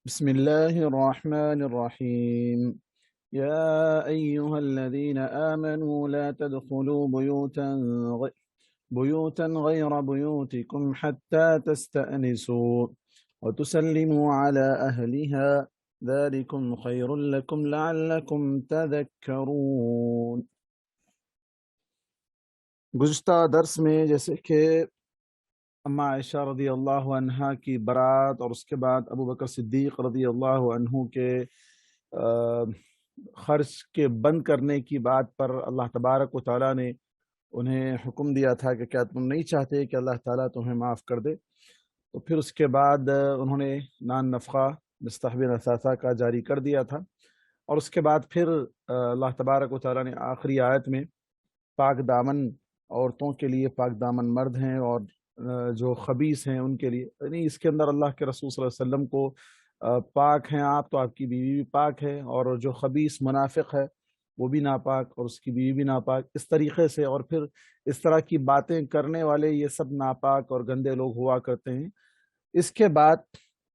بسم الله الرحمن الرحيم. يا أيها الذين آمنوا لا تدخلوا بيوتا غير بيوتكم حتى تستأنسوا وتسلموا على أهلها ذلكم خير لكم لعلكم تذكرون. گزشتہ درس میں جیسے کہ اما عائشہ رضی اللہ عنہا کی برات اور اس کے بعد ابو بکر صدیق رضی اللہ عنہ کے خرچ کے بند کرنے کی بات پر اللہ تبارک و تعالیٰ نے انہیں حکم دیا تھا کہ کیا تم نہیں چاہتے کہ اللہ تعالیٰ تمہیں معاف کر دے، تو پھر اس کے بعد انہوں نے نان نفقہ مستحب اثاثہ کا جاری کر دیا تھا، اور اس کے بعد پھر اللہ تبارک و تعالیٰ نے آخری آیت میں پاک دامن عورتوں کے لیے، پاک دامن مرد ہیں اور جو خبیث ہیں ان کے لیے، یعنی اس کے اندر اللہ کے رسول صلی اللہ علیہ وسلم کو پاک ہیں آپ تو آپ کی بیوی بھی پاک ہے، اور جو خبیث منافق ہے وہ بھی ناپاک اور اس کی بیوی بھی ناپاک، اس طریقے سے، اور پھر اس طرح کی باتیں کرنے والے یہ سب ناپاک اور گندے لوگ ہوا کرتے ہیں۔ اس کے بعد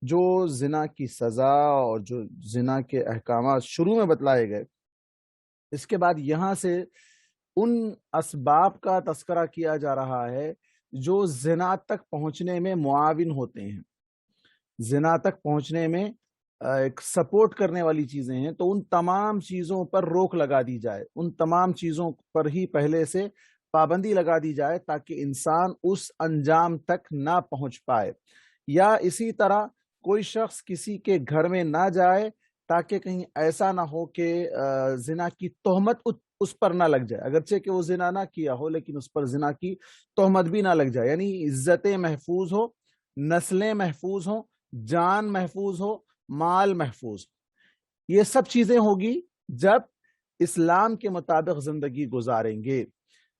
جو زنا کی سزا اور جو زنا کے احکامات شروع میں بتلائے گئے، اس کے بعد یہاں سے ان اسباب کا تذکرہ کیا جا رہا ہے جو زنا تک پہنچنے میں معاون ہوتے ہیں، زنا تک پہنچنے میں ایک سپورٹ کرنے والی چیزیں ہیں، تو ان تمام چیزوں پر روک لگا دی جائے، ان تمام چیزوں پر ہی پہلے سے پابندی لگا دی جائے تاکہ انسان اس انجام تک نہ پہنچ پائے، یا اسی طرح کوئی شخص کسی کے گھر میں نہ جائے تاکہ کہیں ایسا نہ ہو کہ زنا کی تہمت اس پر نہ لگ جائے، اگرچہ کہ وہ زنا نہ کیا ہو لیکن اس پر زنا کی تہمت بھی نہ لگ جائے، یعنی عزتیں محفوظ ہو، نسلیں محفوظ ہوں، جان محفوظ ہو، مال محفوظ ہو۔ یہ سب چیزیں ہوگی جب اسلام کے مطابق زندگی گزاریں گے،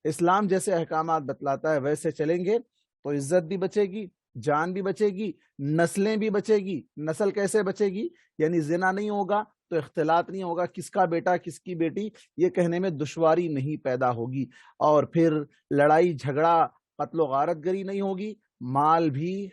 اسلام جیسے احکامات بتلاتا ہے ویسے چلیں گے تو عزت بھی بچے گی، جان بھی بچے گی، نسلیں بھی بچے گی۔ نسل کیسے بچے گی؟ یعنی زنا نہیں ہوگا تو اختلاط نہیں ہوگا، کس کا بیٹا کس کی بیٹی یہ کہنے میں دشواری نہیں پیدا ہوگی، اور پھر لڑائی جھگڑا قتل و غارت گری نہیں ہوگی، مال بھی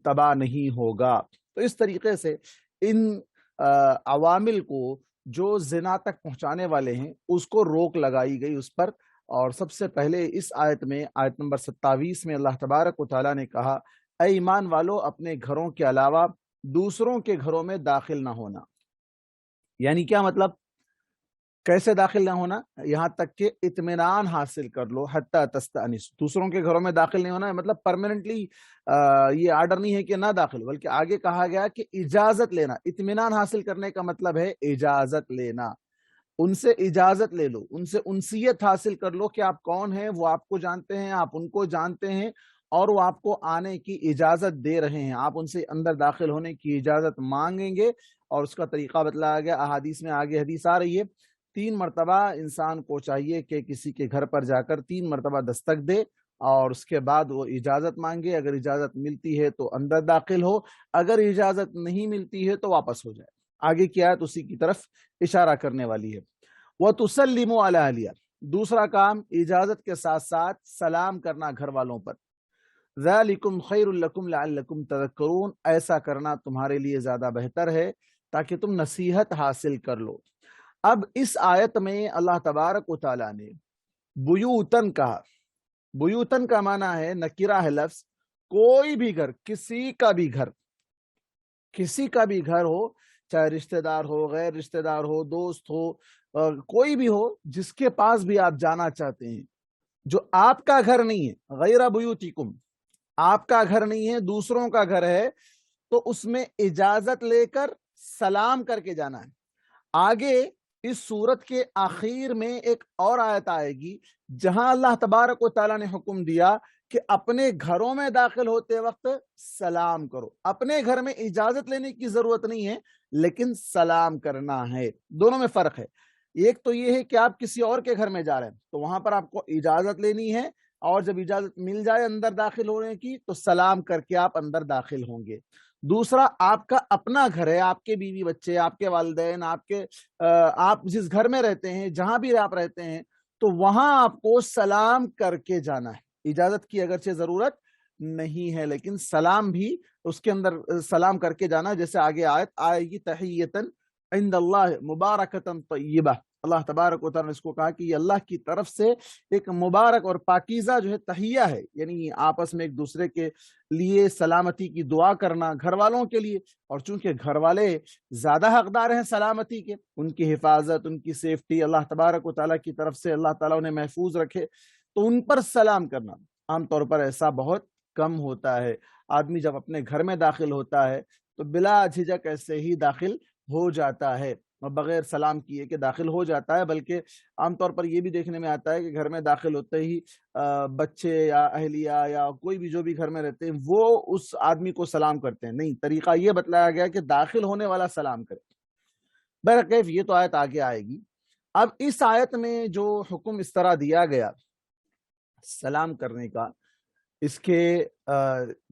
تباہ نہیں ہوگا۔ تو اس طریقے سے ان عوامل کو جو زنا تک پہنچانے والے ہیں اس کو روک لگائی گئی اس پر، اور سب سے پہلے اس آیت میں، آیت نمبر 27 میں اللہ تبارک و تعالیٰ نے کہا، اے ایمان والو اپنے گھروں کے علاوہ دوسروں کے گھروں میں داخل نہ ہونا۔ یعنی کیا مطلب؟ کیسے داخل نہ ہونا؟ یہاں تک کہ اطمینان حاصل کر لو، حتی تستأنس، دوسروں کے گھروں میں داخل نہیں ہونا، مطلب پرماننٹلی یہ آرڈر نہیں ہے کہ نہ داخل، بلکہ آگے کہا گیا کہ اجازت لینا۔ اطمینان حاصل کرنے کا مطلب ہے اجازت لینا، ان سے اجازت لے لو، ان سے انسیت حاصل کر لو کہ آپ کون ہیں، وہ آپ کو جانتے ہیں، آپ ان کو جانتے ہیں، اور وہ آپ کو آنے کی اجازت دے رہے ہیں، آپ ان سے اندر داخل ہونے کی اجازت مانگیں گے، اور اس کا طریقہ بتلایا گیا احادیث میں، آگے حدیث آ رہی ہے، 3 مرتبہ انسان کو چاہیے کہ کسی کے گھر پر جا کر 3 مرتبہ دستک دے، اور اس کے بعد وہ اجازت مانگے، اگر اجازت ملتی ہے تو اندر داخل ہو، اگر اجازت نہیں ملتی ہے تو واپس ہو جائے۔ آگے کی آیت اسی کی طرف اشارہ کرنے والی ہے۔ وَتُسَلِّمُوا عَلَىٰ أَهْلِهَا، دوسرا کام اجازت کے ساتھ ساتھ سلام کرنا گھر والوں پر۔ ذَلِكُمْ خَيْرٌ لَكُمْ لَعَلَّكُمْ تَذَكَّرُونَ، ایسا کرنا تمہارے لیے زیادہ بہتر ہے تاکہ تم نصیحت حاصل کر لو۔ اب اس آیت میں اللہ تبارک و تعالیٰ نے بیوتن کہا، بیوتن کا معنی ہے نکرہ ہے لفظ، کوئی بھی گھر، کسی کا بھی گھر، کسی کا بھی گھر ہو، چاہے رشتہ دار ہو، غیر رشتہ دار ہو، دوست ہو، کوئی بھی ہو، جس کے پاس بھی آپ جانا چاہتے ہیں، جو آپ کا گھر نہیں ہے، غیر بیوتکم، آپ کا گھر نہیں ہے، دوسروں کا گھر ہے، تو اس میں اجازت لے کر سلام کر کے جانا ہے۔ آگے اس سورت کے آخر میں ایک اور آیت آئے گی جہاں اللہ تبارک و تعالیٰ نے حکم دیا کہ اپنے گھروں میں داخل ہوتے وقت سلام کرو۔ اپنے گھر میں اجازت لینے کی ضرورت نہیں ہے لیکن سلام کرنا ہے۔ دونوں میں فرق ہے، ایک تو یہ ہے کہ آپ کسی اور کے گھر میں جا رہے ہیں تو وہاں پر آپ کو اجازت لینی ہے، اور جب اجازت مل جائے اندر داخل ہونے کی تو سلام کر کے آپ اندر داخل ہوں گے۔ دوسرا آپ کا اپنا گھر ہے، آپ کے بیوی بچے، آپ کے والدین، آپ جس گھر میں رہتے ہیں، جہاں بھی آپ رہتے ہیں، تو وہاں آپ کو سلام کر کے جانا ہے۔ اجازت کی اگرچہ ضرورت نہیں ہے، لیکن سلام بھی اس کے اندر سلام کر کے جانا، جیسے آگے آیت آئے گی تحیتن عند اللہ مبارکتن طیبہ، اللہ تبارک و تعالیٰ نے اس کو کہا کہ یہ اللہ کی طرف سے ایک مبارک اور پاکیزہ جو ہے تحیہ ہے، یعنی آپس میں ایک دوسرے کے لیے سلامتی کی دعا کرنا گھر والوں کے لیے، اور چونکہ گھر والے زیادہ حقدار ہیں سلامتی کے، ان کی حفاظت، ان کی سیفٹی اللہ تبارک و تعالیٰ کی طرف سے اللہ تعالیٰ انہیں محفوظ رکھے، تو ان پر سلام کرنا عام طور پر ایسا بہت کم ہوتا ہے۔ آدمی جب اپنے گھر میں داخل ہوتا ہے تو بلا جھجک ایسے ہی داخل ہو جاتا ہے، بغیر سلام کیے کہ داخل ہو جاتا ہے، بلکہ عام طور پر یہ بھی دیکھنے میں آتا ہے کہ گھر میں داخل ہوتے ہی بچے یا اہلیہ یا کوئی بھی جو بھی گھر میں رہتے ہیں وہ اس آدمی کو سلام کرتے ہیں، نہیں، طریقہ یہ بتلایا گیا کہ داخل ہونے والا سلام کرے۔ بہرکیف یہ تو آیت آگے آئے گی۔ اب اس آیت میں جو حکم اس طرح دیا گیا سلام کرنے کا، اس کے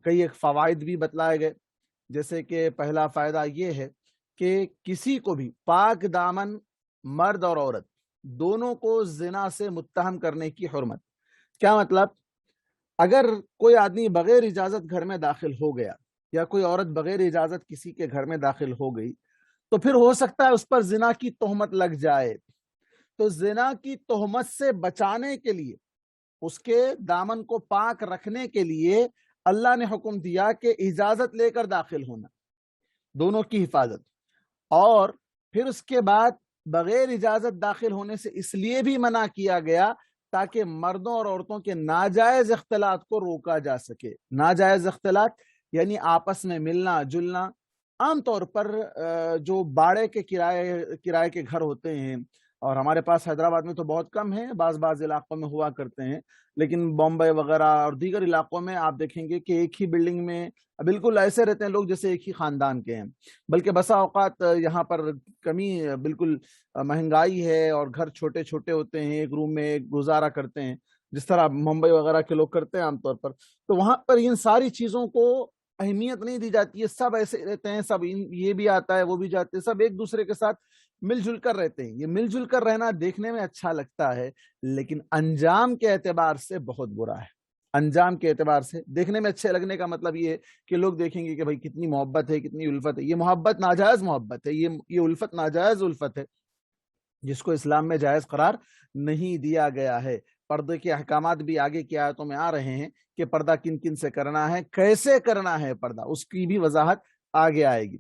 کئی ایک فوائد بھی بتلائے گئے، جیسے کہ پہلا فائدہ یہ ہے کہ کسی کو بھی پاک دامن مرد اور عورت دونوں کو زنا سے متہم کرنے کی حرمت۔ کیا مطلب؟ اگر کوئی آدمی بغیر اجازت گھر میں داخل ہو گیا یا کوئی عورت بغیر اجازت کسی کے گھر میں داخل ہو گئی تو پھر ہو سکتا ہے اس پر زنا کی تہمت لگ جائے، تو زنا کی تہمت سے بچانے کے لیے، اس کے دامن کو پاک رکھنے کے لیے اللہ نے حکم دیا کہ اجازت لے کر داخل ہونا، دونوں کی حفاظت، اور پھر اس کے بعد بغیر اجازت داخل ہونے سے اس لیے بھی منع کیا گیا تاکہ مردوں اور عورتوں کے ناجائز اختلاط کو روکا جا سکے۔ ناجائز اختلاط یعنی آپس میں ملنا جلنا، عام طور پر جو باڑے کے کرائے کے گھر ہوتے ہیں، اور ہمارے پاس حیدرآباد میں تو بہت کم ہے، بعض علاقوں میں ہوا کرتے ہیں، لیکن بامبے وغیرہ اور دیگر علاقوں میں آپ دیکھیں گے کہ ایک ہی بلڈنگ میں بالکل ایسے رہتے ہیں لوگ جیسے ایک ہی خاندان کے ہیں، بلکہ بسا اوقات یہاں پر کمی بالکل مہنگائی ہے اور گھر چھوٹے چھوٹے ہوتے ہیں، ایک روم میں گزارا کرتے ہیں، جس طرح ممبئی وغیرہ کے لوگ کرتے ہیں عام طور پر، تو وہاں پر ان ساری چیزوں کو اہمیت نہیں دی جاتی ہے، سب ایسے رہتے ہیں، سب یہ بھی آتا ہے وہ بھی جاتے ہیں، سب ایک دوسرے کے ساتھ مل جل کر رہتے ہیں۔ یہ مل جل کر رہنا دیکھنے میں اچھا لگتا ہے، لیکن انجام کے اعتبار سے بہت برا ہے۔ انجام کے اعتبار سے دیکھنے میں اچھے لگنے کا مطلب یہ ہے کہ لوگ دیکھیں گے کہ بھائی کتنی محبت ہے، کتنی الفت ہے، یہ محبت ناجائز محبت ہے، یہ الفت ناجائز الفت ہے، جس کو اسلام میں جائز قرار نہیں دیا گیا ہے۔ پردے کے احکامات بھی آگے کی آیتوں میں آ رہے ہیں کہ پردہ کن کن سے کرنا ہے، کیسے کرنا ہے پردہ، اس کی بھی وضاحت آگے آئے گی۔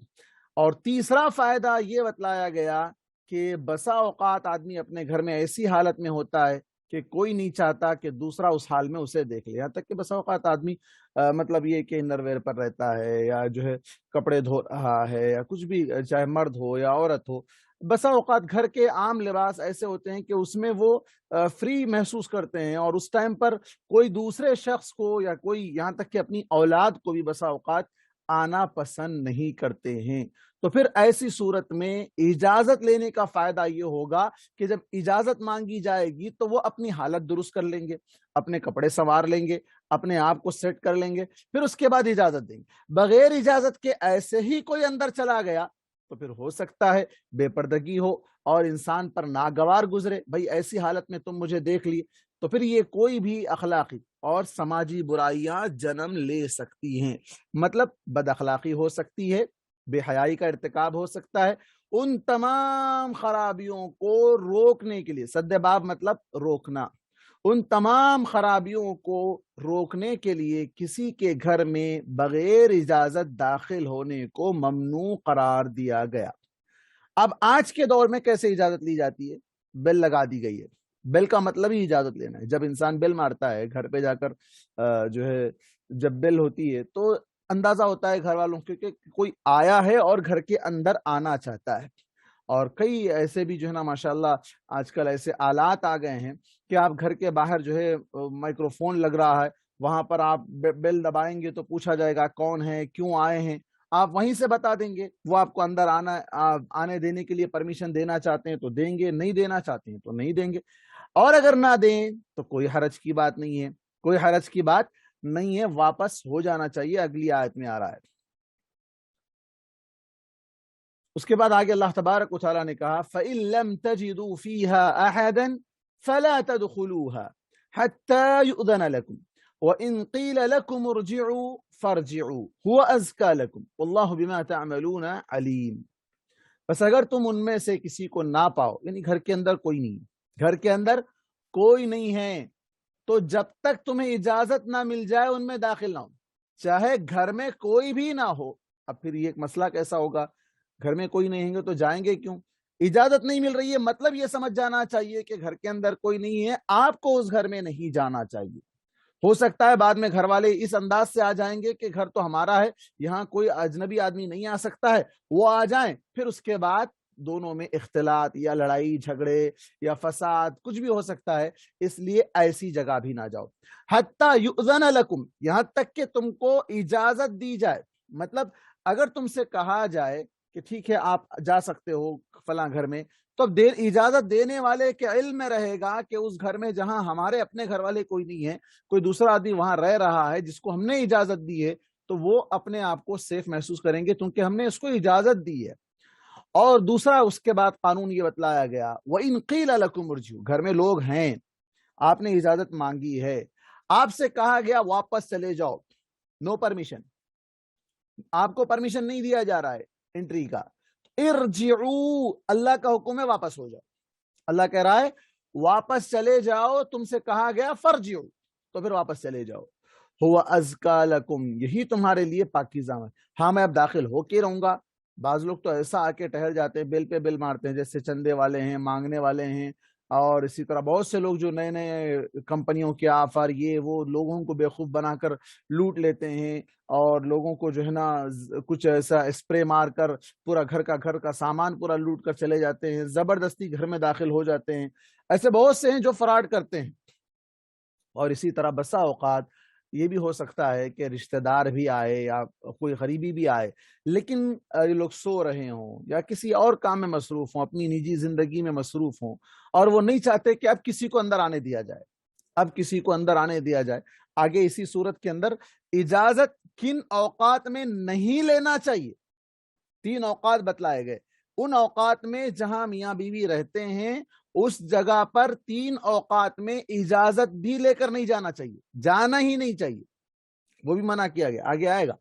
اور تیسرا فائدہ یہ بتلایا گیا کہ بسا اوقات آدمی اپنے گھر میں ایسی حالت میں ہوتا ہے کہ کوئی نہیں چاہتا کہ دوسرا اس حال میں اسے دیکھ لے، یہاں تک کہ بسا اوقات آدمی مطلب یہ کہ انر ویئر پر رہتا ہے یا جو ہے کپڑے دھو رہا ہے یا کچھ بھی، چاہے مرد ہو یا عورت ہو، بسا اوقات گھر کے عام لباس ایسے ہوتے ہیں کہ اس میں وہ فری محسوس کرتے ہیں، اور اس ٹائم پر کوئی دوسرے شخص کو یا کوئی یہاں تک کہ اپنی اولاد کو بھی بسا اوقات آنا پسند نہیں کرتے ہیں۔ تو پھر ایسی صورت میں اجازت لینے کا فائدہ یہ ہوگا کہ جب اجازت مانگی جائے گی تو وہ اپنی حالت درست کر لیں گے، اپنے کپڑے سنوار لیں گے، اپنے آپ کو سیٹ کر لیں گے، پھر اس کے بعد اجازت دیں گے۔ بغیر اجازت کے ایسے ہی کوئی اندر چلا گیا تو پھر ہو سکتا ہے بے پردگی ہو اور انسان پر ناگوار گزرے، بھائی ایسی حالت میں تم مجھے دیکھ لیے، تو پھر یہ کوئی بھی اخلاقی اور سماجی برائیاں جنم لے سکتی ہیں، مطلب بد اخلاقی ہو سکتی ہے، بے حیائی کا ارتکاب ہو سکتا ہے۔ ان تمام خرابیوں کو روکنے کے لیے، سد باب مطلب روکنا، ان تمام خرابیوں کو روکنے کے لیے کسی کے گھر میں بغیر اجازت داخل ہونے کو ممنوع قرار دیا گیا۔ اب آج کے دور میں کیسے اجازت لی جاتی ہے؟ بیل لگا دی گئی ہے۔ بیل کا مطلب ہی اجازت لینا ہے۔ جب انسان بیل مارتا ہے گھر پہ جا کر، جو ہے جب بیل ہوتی ہے تو اندازہ ہوتا ہے گھر والوں کو کہ کوئی آیا ہے اور گھر کے اندر آنا چاہتا ہے۔ اور کئی ایسے بھی جو ہے نا ماشاءاللہ آج کل ایسے آلات آ گئے ہیں کہ آپ گھر کے باہر جو ہے مائکرو فون لگ رہا ہے، وہاں پر آپ بیل دبائیں گے تو پوچھا جائے گا کون ہے، کیوں آئے ہیں، آپ وہیں سے بتا دیں گے، وہ آپ کو اندر آنے دینے کے لیے پرمیشن دینا چاہتے ہیں تو دیں گے، نہیں دینا چاہتے ہیں تو نہیں دیں گے، اور اگر نہ دیں تو کوئی حرج کی بات نہیں ہے، کوئی حرج کی بات نہیں ہے، واپس ہو جانا چاہیے۔ اگلی آیت میں آ رہا ہے۔ اس کے بعد آگے اللہ تبارک و تعالیٰ نے کہا فَإِن لَمْ تَجِدُوا فِيهَا أَحَدًا فَلَا تَدْخُلُوهَا حَتَّى يُؤْذَنَ لَكُمْ وَإِن قِيلَ لَكُمُ ارْجِعُوا فَارْجِعُوا هُوَ أَزْكَى لَكُمْ وَاللَّهُ بِمَا تَعْمَلُونَ عَلِيمٌ۔ بس اگر تم ان میں سے کسی کو نہ پاؤ، یعنی گھر کے اندر کوئی نہیں، گھر کے اندر کوئی نہیں ہے، تو جب تک تمہیں اجازت نہ مل جائے ان میں داخل نہ ہو، چاہے گھر میں کوئی بھی نہ ہو۔ اب پھر یہ ایک مسئلہ کیسا ہوگا، گھر میں کوئی نہیں ہے تو جائیں گے کیوں؟ اجازت نہیں مل رہی ہے، مطلب یہ سمجھ جانا چاہیے کہ گھر کے اندر کوئی نہیں ہے، آپ کو اس گھر میں نہیں جانا چاہیے۔ ہو سکتا ہے بعد میں گھر والے اس انداز سے آ جائیں گے کہ گھر تو ہمارا ہے، یہاں کوئی اجنبی آدمی نہیں آ سکتا ہے، وہ آ جائیں، پھر اس کے بعد دونوں میں اختلاط یا لڑائی جھگڑے یا فساد کچھ بھی ہو سکتا ہے، اس لیے ایسی جگہ بھی نہ جاؤ۔ حتی یؤذن لکم، یہاں تک کہ تم کو اجازت دی جائے، مطلب اگر تم سے کہا جائے کہ ٹھیک ہے آپ جا سکتے ہو فلاں گھر میں، تو اب اجازت دینے والے کے علم میں رہے گا کہ اس گھر میں جہاں ہمارے اپنے گھر والے کوئی نہیں ہے، کوئی دوسرا آدمی وہاں رہ رہا ہے جس کو ہم نے اجازت دی ہے، تو وہ اپنے آپ کو سیف محسوس کریں گے کیونکہ ہم نے اس کو اجازت دی ہے۔ اور دوسرا اس کے بعد قانون یہ بتلایا گیا وَإِن قِيلَ لَكُمْ ارْجِعُوا، گھر میں لوگ ہیں، آپ نے اجازت مانگی ہے، آپ سے کہا گیا واپس چلے جاؤ، نو پرمیشن، آپ کو پرمیشن نہیں دیا جا رہا ہے انٹری کا، ارجعوا، اللہ کا حکم ہے واپس ہو جاؤ، اللہ کہہ رہا ہے واپس چلے جاؤ، تم سے کہا گیا فرجعوا، تو پھر واپس چلے جاؤ، ہوا ازکا لکم، یہی تمہارے لیے پاکیزہ ہے۔ ہاں میں اب داخل ہو کے رہوں گا، بعض لوگ تو ایسا آ کے ٹہل جاتے ہیں، بل پہ بل مارتے ہیں، جیسے چندے والے ہیں، مانگنے والے ہیں، اور اسی طرح بہت سے لوگ جو نئے نئے کمپنیوں کے آفر یہ وہ لوگوں کو بیوقوف بنا کر لوٹ لیتے ہیں، اور لوگوں کو جو ہے نا کچھ ایسا اسپرے مار کر پورا گھر کا سامان پورا لوٹ کر چلے جاتے ہیں، زبردستی گھر میں داخل ہو جاتے ہیں، ایسے بہت سے ہیں جو فراڈ کرتے ہیں۔ اور اسی طرح بسا اوقات یہ بھی ہو سکتا ہے کہ رشتہ دار بھی آئے یا کوئی غریبی بھی آئے، لیکن یہ لوگ سو رہے ہوں یا کسی اور کام میں مصروف ہوں، اپنی نجی زندگی میں مصروف ہوں، اور وہ نہیں چاہتے کہ اب کسی کو اندر آنے دیا جائے، اب کسی کو اندر آنے دیا جائے۔ آگے اسی صورت کے اندر اجازت کن اوقات میں نہیں لینا چاہیے، 3 اوقات بتلائے گئے، ان اوقات میں جہاں میاں بیوی رہتے ہیں اس جگہ پر 3 اوقات میں اجازت بھی لے کر نہیں جانا چاہیے، جانا ہی نہیں چاہیے، وہ بھی منع کیا گیا، آگے آئے گا۔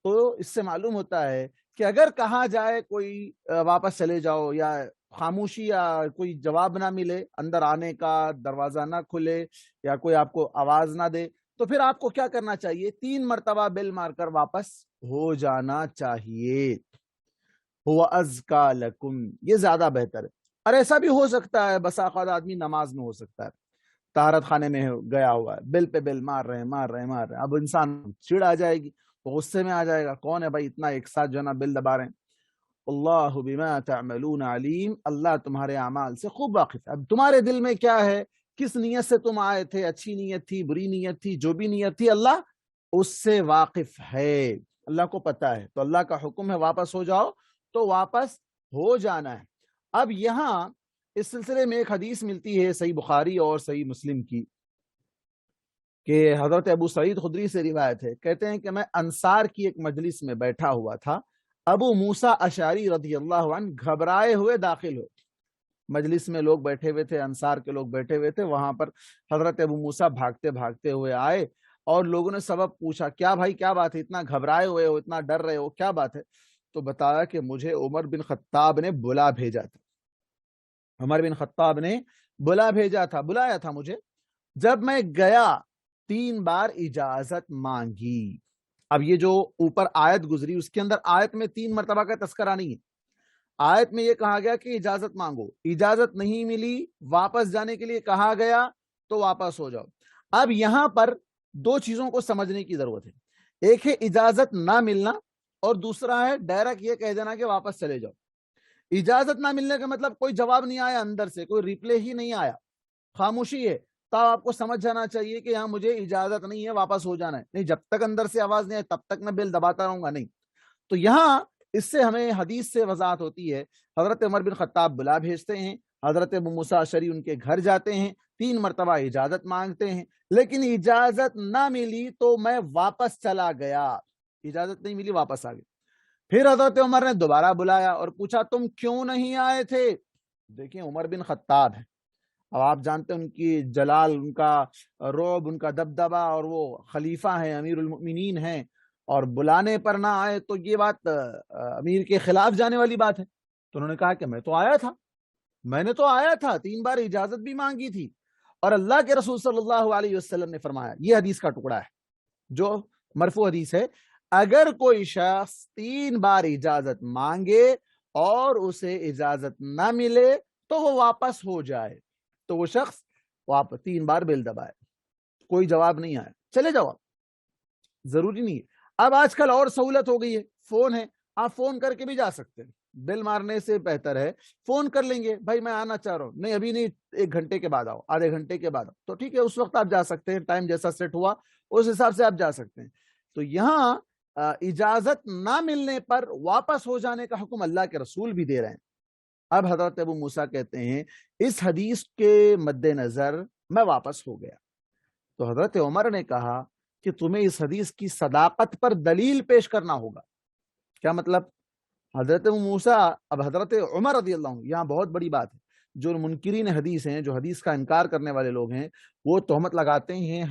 تو اس سے معلوم ہوتا ہے کہ اگر کہا جائے کوئی واپس چلے جاؤ، یا خاموشی یا کوئی جواب نہ ملے، اندر آنے کا دروازہ نہ کھلے یا کوئی آپ کو آواز نہ دے، تو پھر آپ کو کیا کرنا چاہیے؟ 3 مرتبہ بیل مار کر واپس ہو جانا چاہیے۔ ہوا ازکا لکم، یہ زیادہ بہتر ہے۔ اور ایسا بھی ہو سکتا ہے بسا اوقات آدمی نماز میں ہو سکتا ہے، طہارت خانے میں گیا ہوا ہے، بل پہ بل مار رہے ہیں، اب انسان چڑ آ جائے گی، غصے میں آ جائے گا، کون ہے بھائی اتنا ایک ساتھ جو ہے نا بل دبا رہے ہیں۔ اللہ بما تعملون علیم، اللہ تمہارے اعمال سے خوب واقف ہے۔ اب تمہارے دل میں کیا ہے، کس نیت سے تم آئے تھے، اچھی نیت تھی، بری نیت تھی، جو بھی نیت تھی، اللہ اس سے واقف ہے، اللہ کو پتا ہے۔ تو اللہ کا حکم ہے واپس ہو جاؤ، تو واپس ہو جانا ہے۔ اب یہاں اس سلسلے میں ایک حدیث ملتی ہے صحیح بخاری اور صحیح مسلم کی، کہ حضرت ابو سعید خدری سے روایت ہے، کہتے ہیں کہ میں انصار کی ایک مجلس میں بیٹھا ہوا تھا، ابو موسیٰ اشعری رضی اللہ عنہ گھبرائے ہوئے داخل ہو، مجلس میں لوگ بیٹھے ہوئے تھے، انصار کے لوگ بیٹھے ہوئے تھے، وہاں پر حضرت ابو موسیٰ بھاگتے بھاگتے ہوئے آئے، اور لوگوں نے سبب پوچھا، کیا بھائی کیا بات ہے، اتنا گھبرائے ہوئے ہو، اتنا ڈر رہے ہو، کیا بات ہے؟ تو بتایا کہ مجھے عمر بن خطاب نے بلا بھیجا تھا، عمر بن خطاب نے بلایا تھا مجھے، جب میں گیا 3 بار اجازت مانگی۔ اب یہ جو اوپر آیت گزری اس کے اندر آیت میں 3 مرتبہ کا تذکرہ نہیں ہے، آیت میں یہ کہا گیا کہ اجازت مانگو، اجازت نہیں ملی، واپس جانے کے لیے کہا گیا تو واپس ہو جاؤ۔ اب یہاں پر 2 چیزوں کو سمجھنے کی ضرورت ہے، ایک ہے اجازت نہ ملنا، اور دوسرا ہے ڈائریکٹ یہ کہہ دینا کہ واپس چلے جاؤ۔ اجازت نہ ملنے کا مطلب کوئی جواب نہیں آیا، اندر سے کوئی ریپلے ہی نہیں آیا، خاموشی ہے، تو آپ کو سمجھ جانا چاہیے کہ یہاں مجھے اجازت نہیں ہے، واپس ہو جانا ہے، نہیں جب تک اندر سے آواز نہیں آئے تب تک میں بیل دباتا رہوں گا، نہیں۔ تو یہاں اس سے ہمیں حدیث سے وضاحت ہوتی ہے، حضرت عمر بن خطاب بلا بھیجتے ہیں، حضرت ابو موسیٰ اشعری ان کے گھر جاتے ہیں، 3 مرتبہ اجازت مانگتے ہیں، لیکن اجازت نہ ملی تو میں واپس چلا گیا، اجازت نہیں ملی واپس آ گیا۔ پھر حضرت عمر نے دوبارہ بلایا اور پوچھا تم کیوں نہیں آئے تھے؟ دیکھیں عمر بن خطاب ہے، اب آپ جانتے ہیں ان کی جلال، ان کا رعب، ان کا دبدبا، اور وہ خلیفہ ہیں، امیر المؤمنین ہیں، اور بلانے پر نہ آئے تو یہ بات امیر کے خلاف جانے والی بات ہے۔ تو انہوں نے کہا کہ میں تو آیا تھا، میں نے تو آیا تھا، 3 بار اجازت بھی مانگی تھی، اور اللہ کے رسول صلی اللہ علیہ وسلم نے فرمایا، یہ حدیث کا ٹکڑا ہے جو مرفوع حدیث ہے، اگر کوئی شخص 3 بار اجازت مانگے اور اسے اجازت نہ ملے تو وہ واپس ہو جائے، تو وہ شخص واپس 3 بار بیل دبائے، کوئی جواب نہیں آیا، چلے جاؤ، ضروری نہیں ہے۔ اب آج کل اور سہولت ہو گئی ہے، فون ہے، آپ فون کر کے بھی جا سکتے ہیں، بل مارنے سے بہتر ہے فون کر لیں گے، بھائی میں آنا چاہ رہا ہوں، نہیں ابھی نہیں، 1 گھنٹے کے بعد آؤ، آدھے گھنٹے کے بعد آؤ، تو ٹھیک ہے، اس وقت آپ جا سکتے ہیں، ٹائم جیسا سیٹ ہوا اس حساب سے آپ جا سکتے ہیں۔ تو یہاں اجازت نہ ملنے پر واپس ہو جانے کا حکم اللہ کے رسول بھی دے رہے ہیں۔ اب حضرت ابو موسیٰ کہتے ہیں اس حدیث کے مد نظر میں واپس ہو گیا، تو حضرت عمر نے کہا کہ تمہیں اس حدیث کی صداقت پر دلیل پیش کرنا ہوگا۔ کیا مطلب؟ حضرت ابو موسیٰ، اب حضرت عمر رضی اللہ عنہ، یہاں بہت بڑی بات ہے، جو منکرین حدیث ہیں، جو حدیث کا انکار کرنے والے لوگ ہیں، وہ تہمت لگاتے ہیں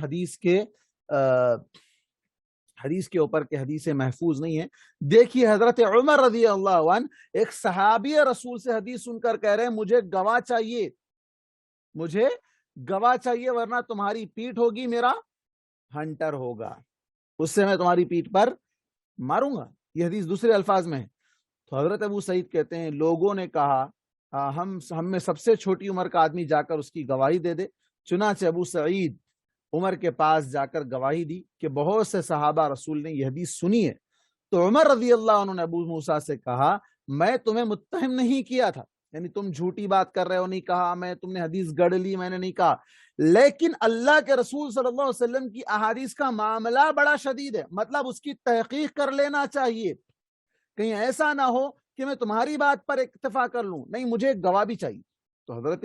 حدیث کے اوپر کہ حدیثیں محفوظ نہیں ہیں۔ دیکھیے حضرت عمر رضی اللہ عنہ ایک صحابی رسول سے حدیث سن کر کہہ رہے ہیں مجھے گواہ چاہیے، مجھے گواہ چاہیے، ورنہ تمہاری پیٹھ ہوگی، میرا ہنٹر ہوگا، اس سے میں تمہاری پیٹھ پر ماروں گا۔ یہ حدیث دوسرے الفاظ میں ہے۔ تو حضرت ابو سعید کہتے ہیں لوگوں نے کہا ہم میں سب سے چھوٹی عمر کا آدمی جا کر اس کی گواہی دے دے۔ چنانچہ ابو سعید عمر کے پاس جا کر گواہی دی کہ بہت سے صحابہ رسول نے یہ حدیث سنی ہے۔ تو عمر رضی اللہ عنہ نے ابو موسیٰ سے کہا میں تمہیں متہم نہیں کیا تھا، یعنی تم جھوٹی بات کر رہے ہو نہیں کہا، میں تم نے حدیث گڑھ لی میں نے نہیں کہا، لیکن اللہ کے رسول صلی اللہ علیہ وسلم کی احادیث کا معاملہ بڑا شدید ہے، مطلب اس کی تحقیق کر لینا چاہیے، کہیں ایسا نہ ہو کہ میں تمہاری بات پر اکتفا کر لوں، نہیں مجھے ایک گواہ بھی چاہیے۔ تو حضرت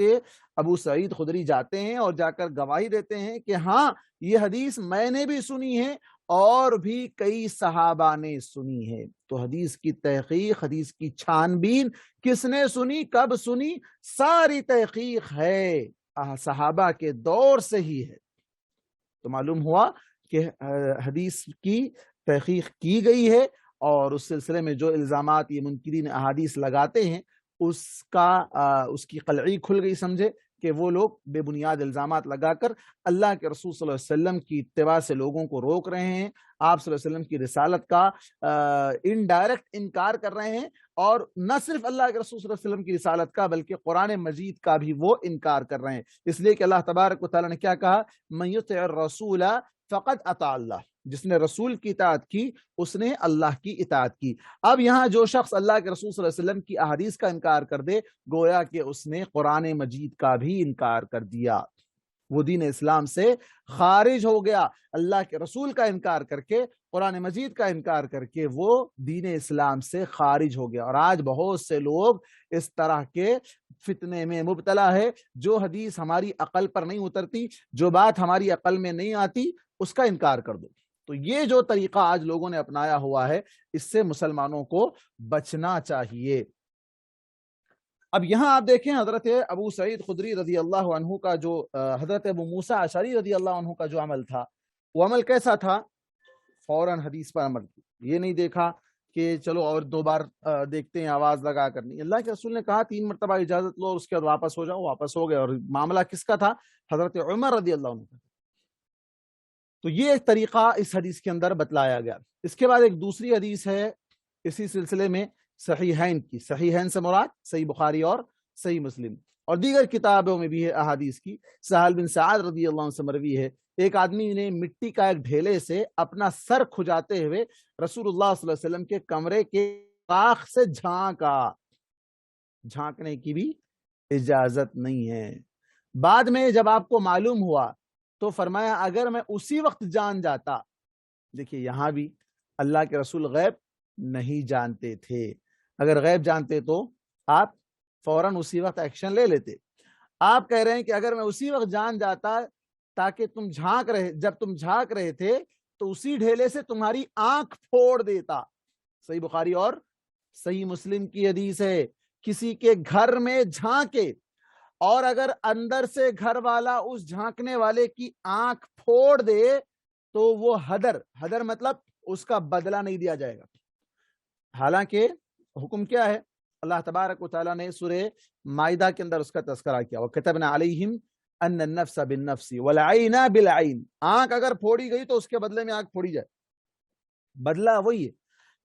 ابو سعید خدری جاتے ہیں اور جا کر گواہی دیتے ہیں کہ ہاں یہ حدیث میں نے بھی سنی ہے اور بھی کئی صحابہ نے سنی ہے۔ تو حدیث کی تحقیق، حدیث کی چھان بین کس نے سنی، کب سنی، ساری تحقیق ہے صحابہ کے دور سے ہی ہے۔ تو معلوم ہوا کہ حدیث کی تحقیق کی گئی ہے، اور اس سلسلے میں جو الزامات یہ منکرین احادیث لگاتے ہیں اس کی قلعی کھل گئی، سمجھے کہ وہ لوگ بے بنیاد الزامات لگا کر اللہ کے رسول صلی اللہ علیہ وسلم کی اتباع سے لوگوں کو روک رہے ہیں، آپ صلی اللہ علیہ وسلم کی رسالت کا انڈائریکٹ انکار کر رہے ہیں، اور نہ صرف اللہ کے رسول صلی اللہ علیہ وسلم کی رسالت کا بلکہ قرآن مجید کا بھی وہ انکار کر رہے ہیں، اس لیے کہ اللہ تبارک و تعالیٰ نے کیا کہا، من یطع الرسول فقد اطاع اللہ، جس نے رسول کی اطاعت کی اس نے اللہ کی اطاعت کی۔ اب یہاں جو شخص اللہ کے رسول صلی اللہ علیہ وسلم کی احادیث کا انکار کر دے گویا کہ اس نے قرآن مجید کا بھی انکار کر دیا، وہ دین اسلام سے خارج ہو گیا، اللہ کے رسول کا انکار کر کے، قرآن مجید کا انکار کر کے وہ دین اسلام سے خارج ہو گیا۔ اور آج بہت سے لوگ اس طرح کے فتنے میں مبتلا ہے، جو حدیث ہماری عقل پر نہیں اترتی، جو بات ہماری عقل میں نہیں آتی اس کا انکار کر دو۔ تو یہ جو طریقہ آج لوگوں نے اپنایا ہوا ہے اس سے مسلمانوں کو بچنا چاہیے۔ اب یہاں آپ دیکھیں حضرت ابو سعید خدری رضی اللہ عنہ کا جو حضرت ابو موسیٰ اشعری رضی اللہ عنہ کا جو عمل تھا، وہ عمل کیسا تھا؟ فوراً حدیث پر عمل کی، یہ نہیں دیکھا کہ چلو اور 2 بار دیکھتے ہیں، آواز لگا کرنی۔ اللہ کے رسول نے کہا 3 مرتبہ اجازت لو اور اس کے بعد واپس ہو جاؤ، واپس ہو گئے۔ اور معاملہ کس کا تھا؟ حضرت عمر رضی اللہ عنہ کا۔ تو یہ ایک طریقہ اس حدیث کے اندر بتلایا گیا۔ اس کے بعد ایک دوسری حدیث ہے اسی سلسلے میں، صحیحین کی، صحیحین سے مراد صحیح بخاری اور صحیح مسلم اور دیگر کتابوں میں بھی ہے احادیث کی۔ سہل بن سعد رضی اللہ عنہ سے مروی ہے، ایک آدمی نے مٹی کا ایک ڈھیلے سے اپنا سر کھجاتے ہوئے رسول اللہ صلی اللہ علیہ وسلم کے کمرے کے طاق سے جھانکا، جھانکنے کی بھی اجازت نہیں ہے۔ بعد میں جب آپ کو معلوم ہوا تو فرمایا اگر میں اسی وقت جان جاتا، دیکھیے یہاں بھی اللہ کے رسول غیب نہیں جانتے تھے، اگر غیب جانتے تو آپ فوراً اسی وقت ایکشن لے لیتے۔ آپ کہہ رہے ہیں کہ اگر میں اسی وقت جان جاتا تاکہ جب تم جھانک رہے تھے تو اسی ڈھیلے سے تمہاری آنکھ پھوڑ دیتا۔ صحیح بخاری اور صحیح مسلم کی حدیث ہے، کسی کے گھر میں جھانکے اور اگر اندر سے گھر والا اس جھانکنے والے کی آنکھ پھوڑ دے تو وہ حدر مطلب اس کا بدلہ نہیں دیا جائے گا. حالانکہ حکم کیا ہے؟ اللہ تبارک و تعالیٰ نے سورہ مائدہ کے اندر اس کا تذکرہ کیا، وَكَتَبْنَا عَلَيْهِمْ أَنَّ النَّفْسَ بِالنَّفْسِ وَالْعَيْنَ بِالْعَيْنِ. آنکھ اگر پھوڑی گئی تو اس کے بدلے میں آنکھ پھوڑی جائے، بدلہ وہی ہے.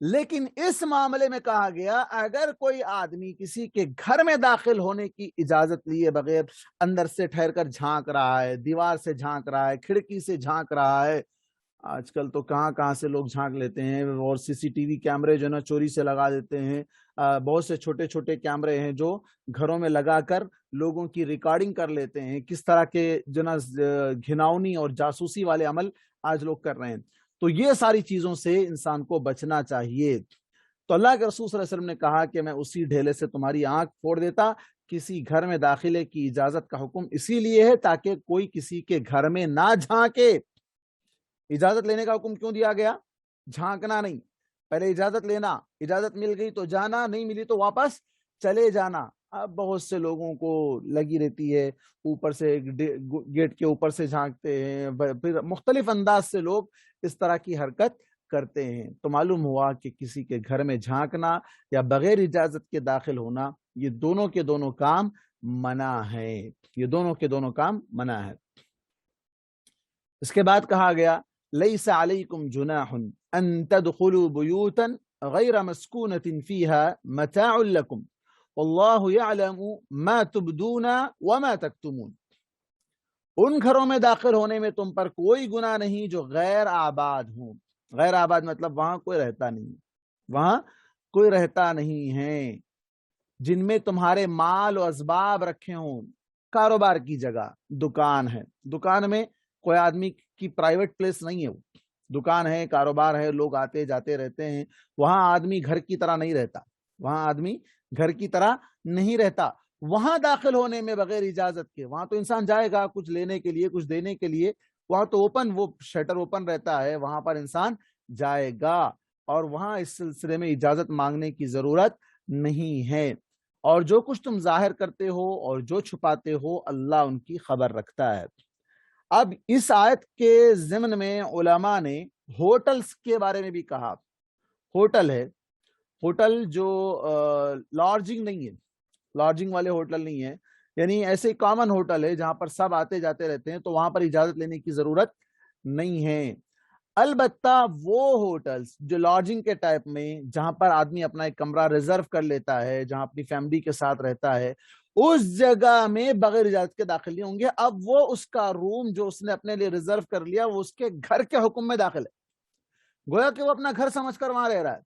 لیکن اس معاملے میں کہا گیا اگر کوئی آدمی کسی کے گھر میں داخل ہونے کی اجازت لیے بغیر اندر سے ٹھہر کر جھانک رہا ہے، دیوار سے جھانک رہا ہے، کھڑکی سے جھانک رہا ہے، آج کل تو کہاں سے لوگ جھانک لیتے ہیں، اور سی سی ٹی وی کیمرے جو نا چوری سے لگا دیتے ہیں، بہت سے چھوٹے چھوٹے کیمرے ہیں جو گھروں میں لگا کر لوگوں کی ریکارڈنگ کر لیتے ہیں. کس طرح کے جو نا گھناؤنی اور جاسوسی والے عمل آج لوگ کر رہے ہیں. تو یہ ساری چیزوں سے انسان کو بچنا چاہیے. تو اللہ کے رسول صلی اللہ علیہ وسلم نے کہا کہ میں اسی ڈھیلے سے تمہاری آنکھ پھوڑ دیتا. کسی گھر میں داخلے کی اجازت کا حکم اسی لیے ہے تاکہ کوئی کسی کے گھر میں نہ جھانکے. اجازت لینے کا حکم کیوں دیا گیا؟ جھانکنا نہیں، پہلے اجازت لینا، اجازت مل گئی تو جانا، نہیں ملی تو واپس چلے جانا. اب بہت سے لوگوں کو لگی رہتی ہے، اوپر سے گیٹ کے اوپر سے جھانکتے ہیں، پھر مختلف انداز سے لوگ اس طرح کی حرکت کرتے ہیں. تو معلوم ہوا کہ کسی کے گھر میں جھانکنا یا بغیر اجازت کے داخل ہونا، یہ دونوں کے دونوں کام منع ہے، یہ دونوں کے دونوں کام منع ہے. اس کے بعد کہا گیا لَيْسَ عَلَيْكُمْ جُنَاحٌ أَن تَدْخُلُوا بُيُوتًا غَيْرَ مَسْكُونَةٍ فِيهَا مَتَاعٌ لَكُمْ وَاللَّهُ يَعْلَمُ مَا تُبْدُونَ وَمَا تَكْتُمُونَ. ان گھروں میں داخل ہونے میں تم پر کوئی گناہ نہیں جو غیر آباد ہوں. غیر آباد مطلب وہاں کوئی رہتا نہیں، وہاں کوئی رہتا نہیں ہے، جن میں تمہارے مال و اسباب رکھے ہوں. کاروبار کی جگہ دکان ہے، دکان میں کوئی آدمی کی پرائیویٹ پلیس نہیں ہے، وہ دکان ہے، کاروبار ہے، لوگ آتے جاتے رہتے ہیں. وہاں آدمی گھر کی طرح نہیں رہتا، وہاں آدمی گھر کی طرح نہیں رہتا. وہاں داخل ہونے میں بغیر اجازت کے، وہاں تو انسان جائے گا کچھ لینے کے لیے، کچھ دینے کے لیے، وہاں تو اوپن، وہ شٹر اوپن رہتا ہے، وہاں پر انسان جائے گا اور وہاں اس سلسلے میں اجازت مانگنے کی ضرورت نہیں ہے. اور جو کچھ تم ظاہر کرتے ہو اور جو چھپاتے ہو اللہ ان کی خبر رکھتا ہے. اب اس آیت کے ضمن میں علماء نے ہوٹلز کے بارے میں بھی کہا. ہوٹل ہے، ہوٹل جو لارجنگ نہیں ہے، لارجنگ والے ہوٹل نہیں ہے، یعنی ایسے کامن ہوٹل ہے جہاں پر سب آتے جاتے رہتے ہیں، تو وہاں پر اجازت لینے کی ضرورت نہیں ہے. البتہ وہ ہوٹلز جو لارجنگ کے ٹائپ میں، جہاں پر آدمی اپنا ایک کمرہ ریزرو کر لیتا ہے، جہاں اپنی فیملی کے ساتھ رہتا ہے، اس جگہ میں بغیر اجازت کے داخل نہیں ہوں گے. اب وہ اس کا روم جو اس نے اپنے لیے ریزرو کر لیا وہ اس کے گھر کے حکم میں داخل ہے. گویا کہ وہ اپنا گھر سمجھ کر وہاں رہ رہا ہے،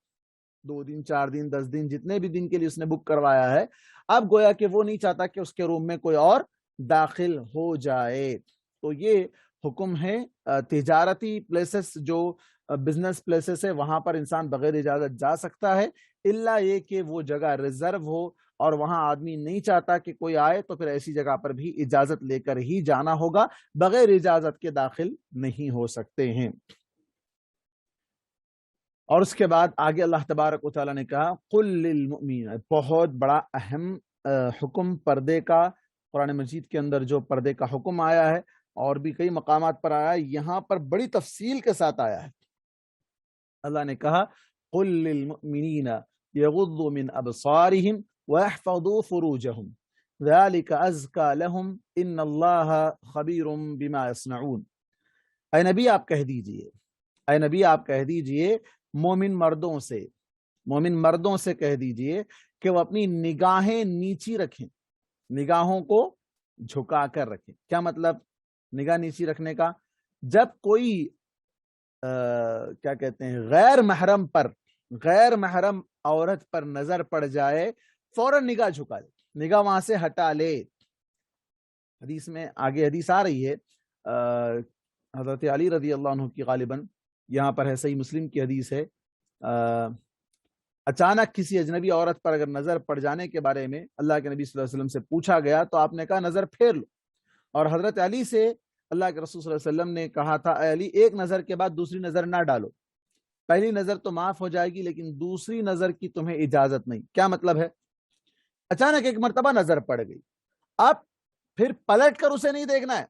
2 دن 4 دن 10 دن جتنے بھی دن کے لیے اس نے بک کروایا ہے. اب گویا کہ وہ نہیں چاہتا کہ اس کے روم میں کوئی اور داخل ہو جائے. تو یہ حکم ہے. تجارتی پلیسز جو بزنس پلیسز ہے وہاں پر انسان بغیر اجازت جا سکتا ہے، الا یہ کہ وہ جگہ ریزرو ہو اور وہاں آدمی نہیں چاہتا کہ کوئی آئے، تو پھر ایسی جگہ پر بھی اجازت لے کر ہی جانا ہوگا، بغیر اجازت کے داخل نہیں ہو سکتے ہیں. اور اس کے بعد آگے اللہ تبارک و تعالیٰ نے کہا قُل لِّلْمُؤْمِنِينَ. بہت بڑا اہم حکم پردے کا قرآن مجید کے اندر جو پردے کا حکم آیا ہے اور بھی کئی مقامات پر آیا ہے، یہاں پر بڑی تفصیل کے ساتھ آیا ہے. اللہ نے کہا قُل لِّلْمُؤْمِنِينَ يَغُضُّوا مِنْ أَبْصَارِهِمْ وَيَحْفَظُوا فُرُوجَهُمْ ذَلِكَ أَزْكَىٰ لَهُمْ إِنَّ اللَّهَ خَبِيرٌ بِمَا يَصْنَعُونَ. اے نبی آپ کہہ دیجئے، اے نبی آپ کہہ دیجئے مومن مردوں سے کہہ دیجئے کہ وہ اپنی نگاہیں نیچی رکھیں، نگاہوں کو جھکا کر رکھیں. کیا مطلب نگاہ نیچی رکھنے کا؟ جب کوئی کیا کہتے ہیں غیر محرم عورت پر نظر پڑ جائے فوراً نگاہ جھکا لے، نگاہ وہاں سے ہٹا لے. حدیث میں آگے حدیث آ رہی ہے، حضرت علی رضی اللہ عنہ کی، غالباً یہاں پر ہے، صحیح مسلم کی حدیث ہے، اچانک کسی اجنبی عورت پر اگر نظر پڑ جانے کے بارے میں اللہ کے نبی صلی اللہ علیہ وسلم سے پوچھا گیا تو آپ نے کہا نظر پھیر لو. اور حضرت علی سے اللہ کے رسول صلی اللہ علیہ وسلم نے کہا تھا اے علی ایک نظر کے بعد دوسری نظر نہ ڈالو، پہلی نظر تو معاف ہو جائے گی لیکن دوسری نظر کی تمہیں اجازت نہیں. کیا مطلب ہے؟ اچانک ایک مرتبہ نظر پڑ گئی، اب پھر پلٹ کر اسے نہیں دیکھنا ہے.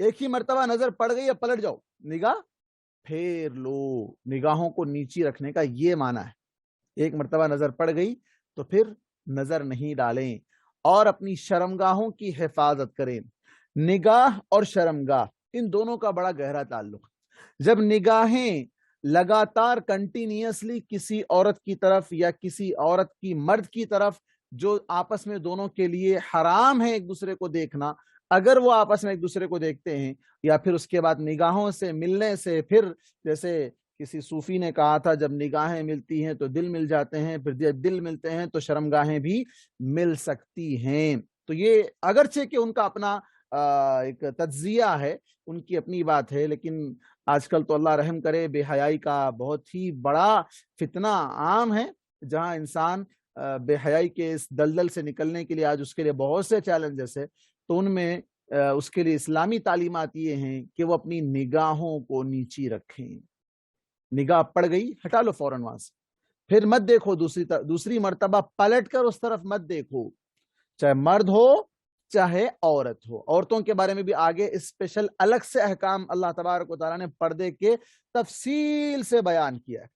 ایک ہی مرتبہ نظر پڑ گئی ہے پلٹ جاؤ, نگاہ پھیر لو. نگاہوں کو نیچی رکھنے کا یہ معنی ہے. ایک مرتبہ نظر پڑ گئی تو پھر نظر نہیں ڈالیں اور اپنی شرمگاہوں کی حفاظت کریں. نگاہ اور شرمگاہ ان دونوں کا بڑا گہرا تعلق. جب نگاہیں لگاتار کنٹینیوسلی کسی عورت کی طرف یا کسی عورت کی مرد کی طرف, جو آپس میں دونوں کے لیے حرام ہے ایک دوسرے کو دیکھنا, اگر وہ آپس میں ایک دوسرے کو دیکھتے ہیں, یا پھر اس کے بعد نگاہوں سے ملنے سے, پھر جیسے کسی صوفی نے کہا تھا جب نگاہیں ملتی ہیں تو دل مل جاتے ہیں, پھر جب دل ملتے ہیں تو شرمگاہیں بھی مل سکتی ہیں. تو یہ اگرچہ کہ ان کا اپنا ایک تجزیہ ہے, ان کی اپنی بات ہے, لیکن آج کل تو اللہ رحم کرے بے حیائی کا بہت ہی بڑا فتنہ عام ہے, جہاں انسان بے حیائی کے اس دلدل سے نکلنے کے لیے آج اس کے لیے بہت سے چیلنجز ہے. تو ان میں اس کے لیے اسلامی تعلیمات یہ ہیں کہ وہ اپنی نگاہوں کو نیچی رکھیں. نگاہ پڑ گئی ہٹا لو فوراً وہاں سے, پھر مت دیکھو دوسری مرتبہ پلٹ کر اس طرف مت دیکھو, چاہے مرد ہو چاہے عورت ہو. عورتوں کے بارے میں بھی آگے اسپیشل الگ سے احکام اللہ تبارک و تعالیٰ نے پردے کے تفصیل سے بیان کیا ہے.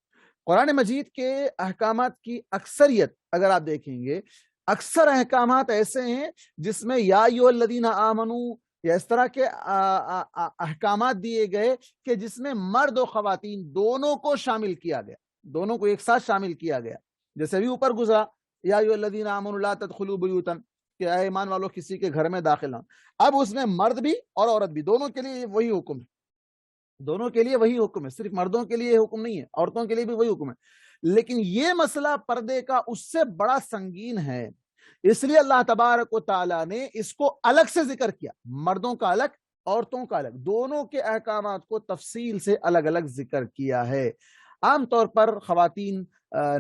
قرآن مجید کے احکامات کی اکثریت اگر آپ دیکھیں گے, اکثر احکامات ایسے ہیں جس میں یا ایھا الذین آمنوا یا اس طرح کے احکامات دیے گئے کہ جس میں مرد و خواتین دونوں کو شامل کیا گیا, دونوں کو ایک ساتھ شامل کیا گیا. جیسے بھی اوپر گزرا یا ایھا الذین آمنوا لا تدخلوا بیوتا, کہ اے ایمان والو کسی کے گھر میں داخل نہ. اب اس میں مرد بھی اور عورت بھی دونوں کے لیے وہی حکم ہے, دونوں کے لیے وہی حکم ہے, صرف مردوں کے لیے حکم نہیں ہے, عورتوں کے لیے بھی وہی حکم ہے. لیکن یہ مسئلہ پردے کا اس سے بڑا سنگین ہے, اس لیے اللہ تبارک و تعالیٰ نے اس کو الگ سے ذکر کیا, مردوں کا الگ عورتوں کا الگ, دونوں کے احکامات کو تفصیل سے الگ الگ ذکر کیا ہے. عام طور پر خواتین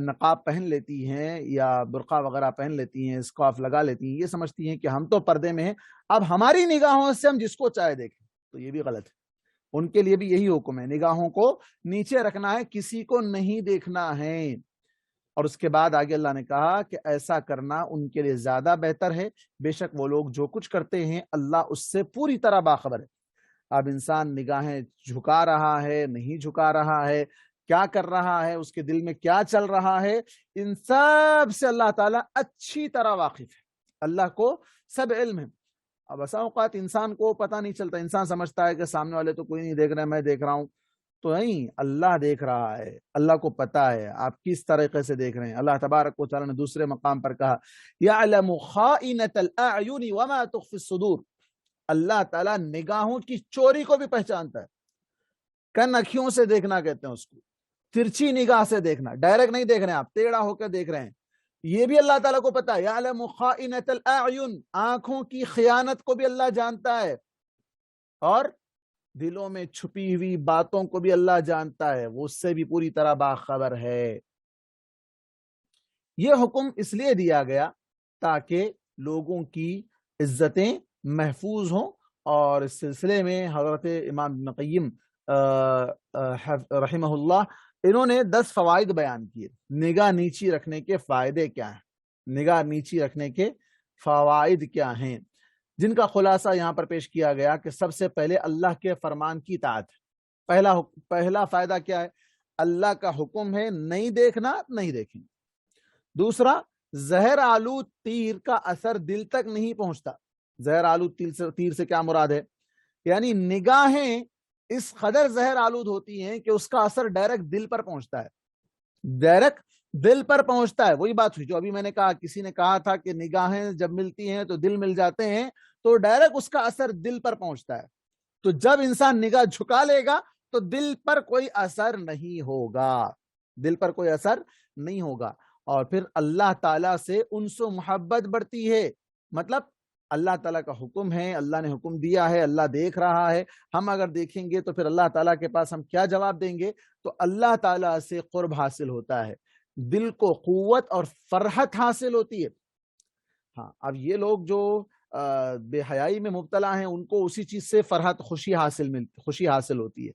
نقاب پہن لیتی ہیں یا برقع وغیرہ پہن لیتی ہیں, اسکارف لگا لیتی ہیں, یہ سمجھتی ہیں کہ ہم تو پردے میں ہیں, اب ہماری نگاہوں سے ہم جس کو چاہے دیکھیں. تو یہ بھی غلط ہے. ان کے لیے بھی یہی حکم ہے, نگاہوں کو نیچے رکھنا ہے, کسی کو نہیں دیکھنا ہے. اور اس کے بعد آگے اللہ نے کہا کہ ایسا کرنا ان کے لیے زیادہ بہتر ہے, بے شک وہ لوگ جو کچھ کرتے ہیں اللہ اس سے پوری طرح باخبر ہے. اب انسان نگاہیں جھکا رہا ہے, نہیں جھکا رہا ہے, کیا کر رہا ہے, اس کے دل میں کیا چل رہا ہے, ان سب سے اللہ تعالیٰ اچھی طرح واقف ہے. اللہ کو سب علم ہے. اب ایسا اوقات انسان کو پتہ نہیں چلتا, انسان سمجھتا ہے کہ سامنے والے تو کوئی نہیں دیکھ رہے, میں دیکھ رہا ہوں. تو نہیں, اللہ دیکھ رہا ہے, اللہ کو پتا ہے آپ کس طریقے سے دیکھ رہے ہیں. اللہ تبارک و تعالیٰ نے دوسرے مقام پر کہا یعلم خائنۃ الاعین وما تخفی الصدور, اللہ تعالیٰ نگاہوں کی چوری کو بھی پہچانتا ہے. کن اکھیوں سے دیکھنا کہتے ہیں اس کو, ترچھی نگاہ سے دیکھنا, ڈائریکٹ نہیں دیکھ رہے ہیں آپ, ٹیڑھا ہو کر دیکھ رہے ہیں, یہ بھی اللہ تعالیٰ کو پتا ہے. یعلم خائنۃ الاعین, آنکھوں کی خیانت کو بھی اللہ جانتا ہے, اور دلوں میں چھپی ہوئی باتوں کو بھی اللہ جانتا ہے, وہ اس سے بھی پوری طرح باخبر ہے. یہ حکم اس لیے دیا گیا تاکہ لوگوں کی عزتیں محفوظ ہوں, اور اس سلسلے میں حضرت امام ابن قیم رحمہ اللہ انہوں نے 10 فوائد بیان کیے. نگاہ نیچی رکھنے کے فائدے کیا ہیں, نگاہ نیچی رکھنے کے فوائد کیا ہیں, جن کا خلاصہ یہاں پر پیش کیا گیا کہ سب سے پہلے اللہ کے فرمان کی اطاعت. پہلا فائدہ کیا ہے, اللہ کا حکم ہے نہیں دیکھنا, نہیں دیکھیں. دوسرا, زہر آلود تیر کا اثر دل تک نہیں پہنچتا. زہر آلود تیر سے کیا مراد ہے, یعنی نگاہیں اس قدر زہر آلود ہوتی ہیں کہ اس کا اثر ڈائریکٹ دل پر پہنچتا ہے, ڈائریکٹ دل پر پہنچتا ہے. وہی بات ہوئی جو ابھی میں نے کہا, کسی نے کہا تھا کہ نگاہیں جب ملتی ہیں تو دل مل جاتے ہیں, تو ڈائریکٹ اس کا اثر دل پر پہنچتا ہے. تو جب انسان نگاہ جھکا لے گا تو دل پر کوئی اثر نہیں ہوگا, دل پر کوئی اثر نہیں ہوگا. اور پھر اللہ تعالیٰ سے انس و محبت بڑھتی ہے. مطلب اللہ تعالیٰ کا حکم ہے, اللہ نے حکم دیا ہے, اللہ دیکھ رہا ہے, ہم اگر دیکھیں گے تو پھر اللہ تعالیٰ کے پاس ہم کیا جواب دیں گے, تو اللہ تعالیٰ سے قرب حاصل ہوتا ہے, دل کو قوت اور فرحت حاصل ہوتی ہے. ہاں, اب یہ لوگ جو بے حیائی میں مبتلا ہیں ان کو اسی چیز سے فرحت خوشی حاصل ہوتی ہے.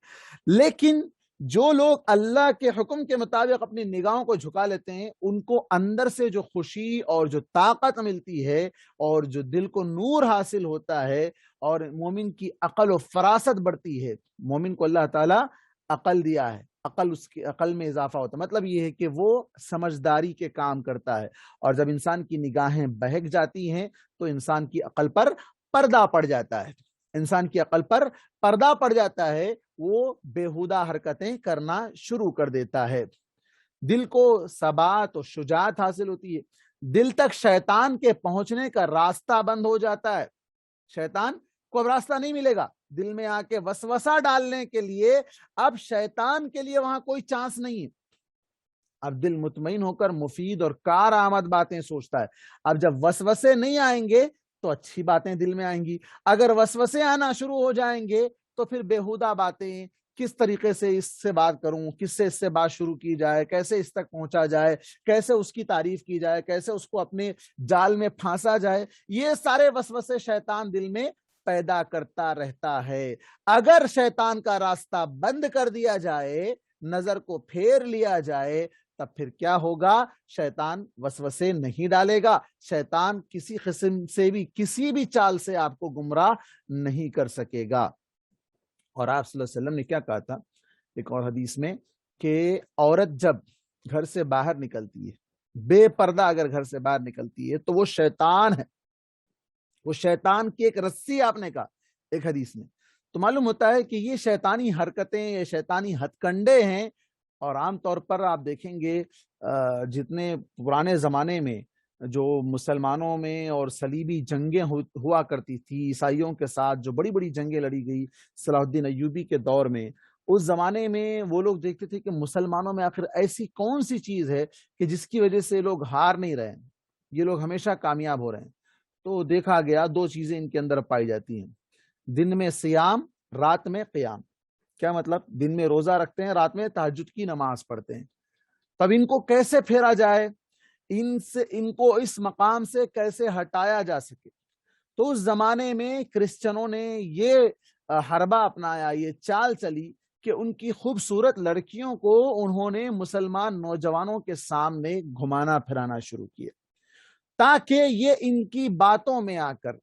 لیکن جو لوگ اللہ کے حکم کے مطابق اپنی نگاہوں کو جھکا لیتے ہیں ان کو اندر سے جو خوشی اور جو طاقت ملتی ہے اور جو دل کو نور حاصل ہوتا ہے اور مومن کی عقل و فراست بڑھتی ہے. مومن کو اللہ تعالیٰ عقل دیا ہے، اس کی عقل میں اضافہ ہوتا ہے. مطلب یہ ہے کہ وہ سمجھداری کے کام کرتا ہے، اور جب انسان کی نگاہیں بہک جاتی ہیں تو انسان کی عقل پر پردہ پڑ جاتا ہے. انسان کی عقل پر پردہ پڑ جاتا ہے، وہ بےہودہ حرکتیں کرنا شروع کر دیتا ہے. دل کو ثبات اور شجاعت حاصل ہوتی ہے. دل تک شیطان کے پہنچنے کا راستہ بند ہو جاتا ہے. شیطان کو اب راستہ نہیں ملے گا دل میں آ کے وسوسہ ڈالنے کے لیے. اب شیطان کے لیے وہاں کوئی چانس نہیں ہے. اب دل مطمئن ہو کر مفید اور کارآمد باتیں سوچتا ہے. اب جب وسوسے نہیں آئیں گے تو اچھی باتیں دل میں آئیں گی. اگر وسوسے آنا شروع ہو جائیں گے تو پھر بےہودہ باتیں، کس طریقے سے اس سے بات کروں، کس سے اس سے بات شروع کی جائے، کیسے اس تک پہنچا جائے، کیسے اس کی تعریف کی جائے، کیسے اس کو اپنے جال میں پھانسا جائے، یہ سارے وسوسے شیطان دل میں پیدا کرتا رہتا ہے. اگر شیطان کا راستہ بند کر دیا جائے، نظر کو پھیر لیا جائے، تب پھر کیا ہوگا؟ شیطان وسوسے نہیں ڈالے گا. شیطان کسی قسم سے بھی، کسی بھی چال سے آپ کو گمراہ نہیں کر سکے گا. اور آپ صلی اللہ علیہ وسلم نے کیا کہا تھا ایک اور حدیث میں کہ عورت جب گھر سے باہر نکلتی ہے، بے پردہ اگر گھر سے باہر نکلتی ہے تو وہ شیطان ہے. وہ شیطان کی ایک رسی آپ نے کہا ایک حدیث میں. تو معلوم ہوتا ہے کہ یہ شیطانی حرکتیں، یہ شیطانی ہتھ کنڈے ہیں. اور عام طور پر آپ دیکھیں گے جتنے پرانے زمانے میں جو مسلمانوں میں اور صلیبی جنگیں ہوا کرتی تھی عیسائیوں کے ساتھ، جو بڑی بڑی جنگیں لڑی گئی صلاح الدین ایوبی کے دور میں، اس زمانے میں وہ لوگ دیکھتے تھے کہ مسلمانوں میں آخر ایسی کون سی چیز ہے کہ جس کی وجہ سے لوگ ہار نہیں رہے ہیں، یہ لوگ ہمیشہ کامیاب ہو رہے ہیں. تو دیکھا گیا دو چیزیں ان کے اندر پائی جاتی ہیں: دن میں سیام، رات میں قیام. کیا مطلب؟ دن میں روزہ رکھتے ہیں، رات میں تہجد کی نماز پڑھتے ہیں. تب ان کو کیسے پھیرا جائے، ان کو اس مقام سے کیسے ہٹایا جا سکے؟ تو اس زمانے میں کرسچنوں نے یہ حربہ اپنایا، یہ چال چلی کہ ان کی خوبصورت لڑکیوں کو انہوں نے مسلمان نوجوانوں کے سامنے گھمانا پھرانا شروع کیا، تاکہ یہ ان کی باتوں میں آ کر،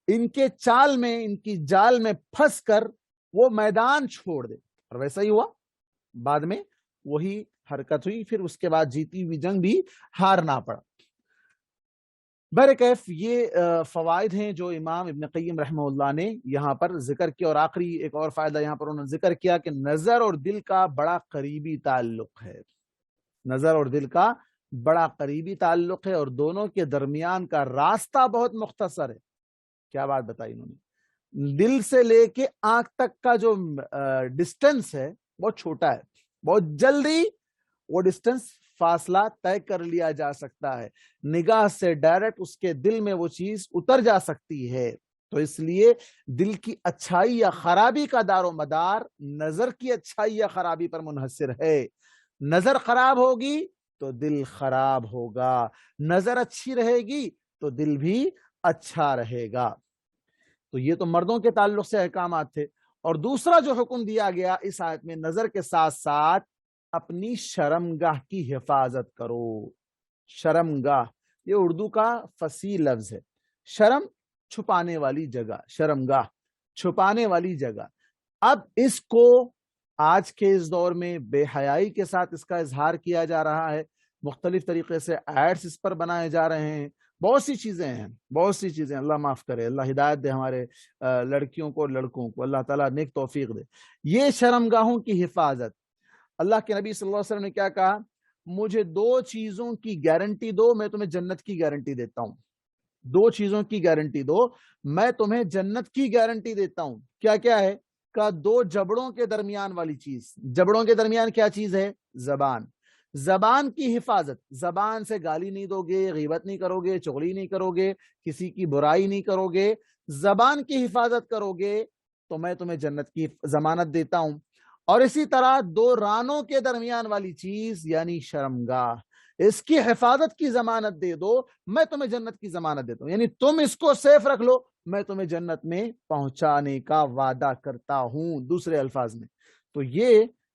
ان کے چال میں، ان کی جال میں پھنس کر وہ میدان چھوڑ دے. اور ویسا ہی ہوا، بعد میں وہی حرکت ہوئی. پھر اس کے بعد جیتی ہوئی جنگ بھی ہارنا پڑا. بہرکیف یہ فوائد ہیں جو امام ابن قیم رحمہ اللہ نے یہاں پر ذکر کیا. اور آخری ایک اور فائدہ یہاں پر انہوں نے ذکر کیا کہ نظر اور دل کا بڑا قریبی تعلق ہے. نظر اور دل کا بڑا قریبی تعلق ہے، اور دونوں کے درمیان کا راستہ بہت مختصر ہے. کیا بات بتائی انہوں نے؟ دل سے لے کے آنکھ تک کا جو ڈسٹنس ہے بہت چھوٹا ہے. بہت جلدی وہ ڈسٹنس، فاصلہ طے کر لیا جا سکتا ہے. نگاہ سے ڈائریکٹ اس کے دل میں وہ چیز اتر جا سکتی ہے. تو اس لیے دل کی اچھائی یا خرابی کا دار و مدار نظر کی اچھائی یا خرابی پر منحصر ہے. نظر خراب ہوگی تو دل خراب ہوگا، نظر اچھی رہے گی تو دل بھی اچھا رہے گا. تو یہ تو مردوں کے تعلق سے احکامات تھے. اور دوسرا جو حکم دیا گیا اس آیت میں، نظر کے ساتھ ساتھ اپنی شرمگاہ کی حفاظت کرو. شرمگاہ یہ اردو کا فصیح لفظ ہے. شرم چھپانے والی جگہ، شرمگاہ چھپانے والی جگہ. اب اس کو آج کے اس دور میں بے حیائی کے ساتھ اس کا اظہار کیا جا رہا ہے. مختلف طریقے سے ایڈز اس پر بنائے جا رہے ہیں. بہت سی چیزیں ہیں، بہت سی چیزیں. اللہ معاف کرے، اللہ ہدایت دے ہمارے لڑکیوں کو اور لڑکوں کو، اللہ تعالیٰ نیک توفیق دے. یہ شرمگاہوں کی حفاظت، اللہ کے نبی صلی اللہ علیہ وسلم نے کیا کہا؟ مجھے دو چیزوں کی گارنٹی دو، میں تمہیں جنت کی گارنٹی دیتا ہوں. دو چیزوں کی گارنٹی دو، میں تمہیں جنت کی گارنٹی دیتا ہوں. کیا کیا ہے؟ کہ دو جبڑوں کے درمیان والی چیز. جبڑوں کے درمیان کیا چیز ہے؟ زبان. زبان کی حفاظت. زبان سے گالی نہیں دو گے، غیبت نہیں کرو گے، چغلی نہیں کرو گے، کسی کی برائی نہیں کرو گے. زبان کی حفاظت کرو گے تو میں تمہیں جنت کی ضمانت دیتا ہوں. اور اسی طرح دو رانوں کے درمیان والی چیز یعنی شرمگاہ، اس کی حفاظت کی ضمانت دے دو، میں تمہیں جنت کی ضمانت دیتا ہوں. یعنی تم اس کو سیف رکھ لو، میں تمہیں جنت میں پہنچانے کا وعدہ کرتا ہوں، دوسرے الفاظ میں. تو یہ